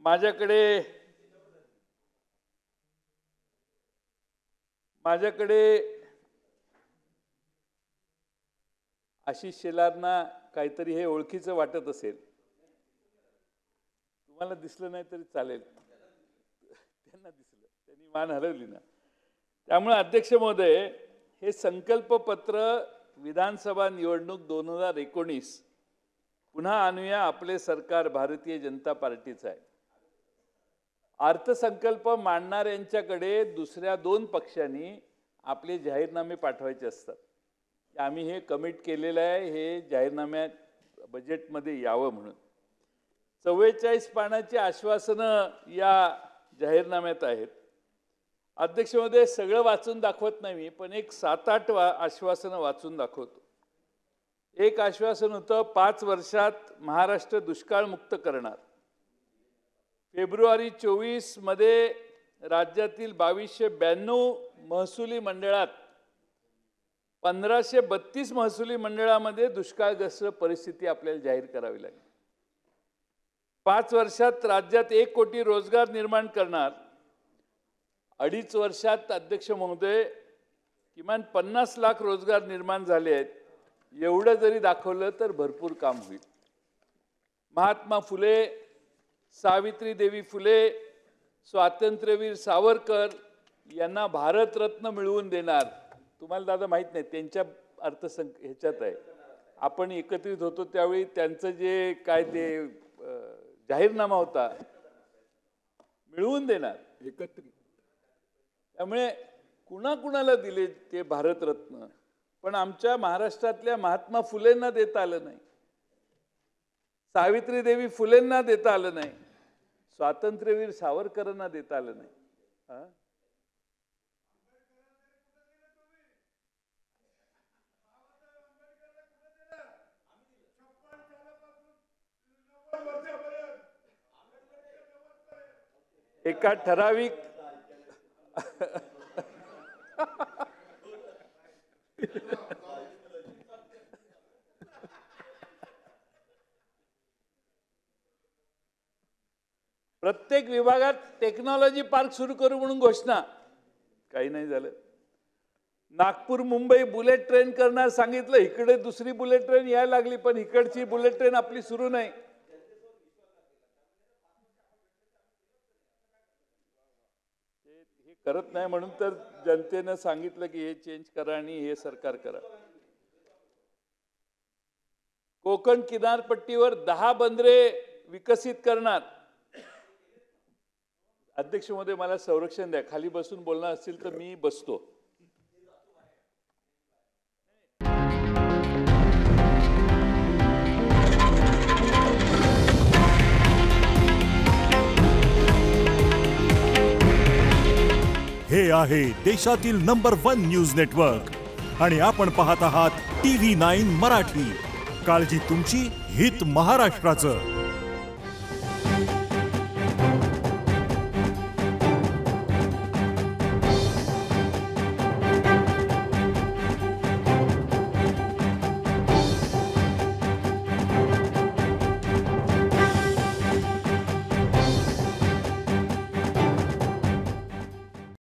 माझ्याकडे आशिष शेलारना काहीतरी हे ओळखीचं वाटत असेल, तुम्हाला दिसलं नाही तरी चालेल, त्यांना दिसलं, त्यांनी मान हलवली ना. त्यामुळे अध्यक्ष महोदय, हे संकल्प पत्र विधानसभा निवडणूक 2019 पुन्हा आणूया आपले सरकार भारतीय जनता पार्टीचं आहे. अर्थसंकल्प मांडणाऱ्यांच्याकडे दुसऱ्या 2 पक्षांनी आपले जाहीरनामे पाठवायचे असतात. आम्ही हे कमिट केलेलं आहे, हे जाहीरनाम्यात बजेटमध्ये यावं म्हणून. 44 पानाची आश्वासनं या जाहीरनाम्यात आहेत. अध्यक्ष महोदय, सगळं वाचून दाखवत नाही मी, पण एक 7-8 आश्वासनं वाचून दाखवतो. एक आश्वासन होतं 5 वर्षात महाराष्ट्र दुष्काळमुक्त करणार. फेब्रुवारी 24 मध्ये राज्यातील 2292 महसुली मंडळात 1532 महसुली मंडळामध्ये दुष्काळग्रस्त परिस्थिती आपल्याला जाहीर करावी लागेल. 5 वर्षात राज्यात 1 कोटी रोजगार निर्माण करणार. 2.5 वर्षात अध्यक्ष महोदय किमान 50 लाख रोजगार निर्माण झाले आहेत. एवढं जरी दाखवलं तर भरपूर काम होईल. महात्मा फुले, सावित्रीदेवी फुले, स्वातंत्र्यवीर सावरकर यांना भारतरत्न मिळवून देणार. तुम्हाला दादा माहित नाही, त्यांच्या ह्याच्यात आहे. आपण एकत्रित होतो त्यावेळी त्यांचं जे काय ते जाहीरनामा होता, मिळवून देणार एकत्रित. त्यामुळे कुणाकुणाला दिले ते भारतरत्न, पण आमच्या महाराष्ट्रातल्या महात्मा फुलेंना देता आलं नाही, सावित्रीदेवी फुलेंना देता आलं नाही, स्वातंत्र्यवीर सावरकरांना देता आलं नाही. एका ठराविक प्रत्येक विभागात टेक्नॉलॉजी पार्क सुरू करू म्हणून घोषणा, काही नाही झालं. नागपूर मुंबई बुलेट ट्रेन करणार सांगितलं, इकडे दुसरी बुलेट ट्रेन यायला लागली, पण इकडची बुलेट ट्रेन आपली सुरू नाही. हे करत नाही म्हणून तर जनतेनं सांगितलं की हे चेंज करा आणि हे सरकार करा. कोकण किनारपट्टीवर 10 बंदरे विकसित करणार. अध्यक्ष महोदय, मला संरक्षण द्या, खाली बसून बोलणार असतील तर मी बसतो. हे आहे देशातील नंबर 1 न्यूज नेटवर्क आणि आपण पाहत आहात TV9 मराठी. काळजी तुमची, हित महाराष्ट्राचं.